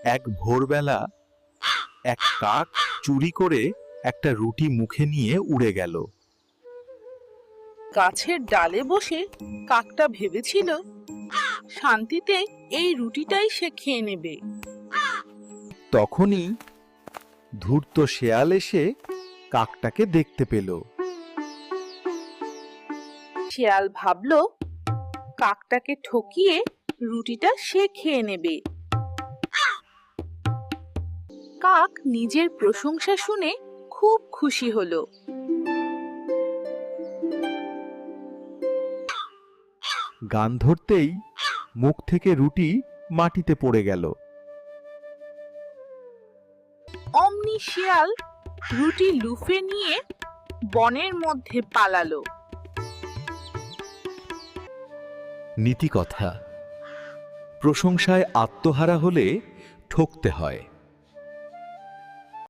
এক ভোরবেলা এক কাক চুরি করে একটা রুটি মুখে নিয়ে উড়ে গেল। গাছের ডালে বসে কাকটা ভেবেছিল শান্তিতে এই রুটিটাই সে খেয়ে নেবে। তখনই ধূর্ত শেয়াল এসে কাকটাকে দেখতে পেল। শেয়াল ভাবল কাকটাকে ঠকিয়ে রুটিটা সে খেয়ে নেবে। কাক নিজের প্রশংসা শুনে খুব খুশি হলো। গান ধরতেই মুখ থেকে রুটি মাটিতে পড়ে গেল। অমনি শিয়াল রুটি লুফে নিয়ে বনের মধ্যে পালালো। নীতিকথা: প্রশংসায় আত্মহারা হলে ঠকতে হয়।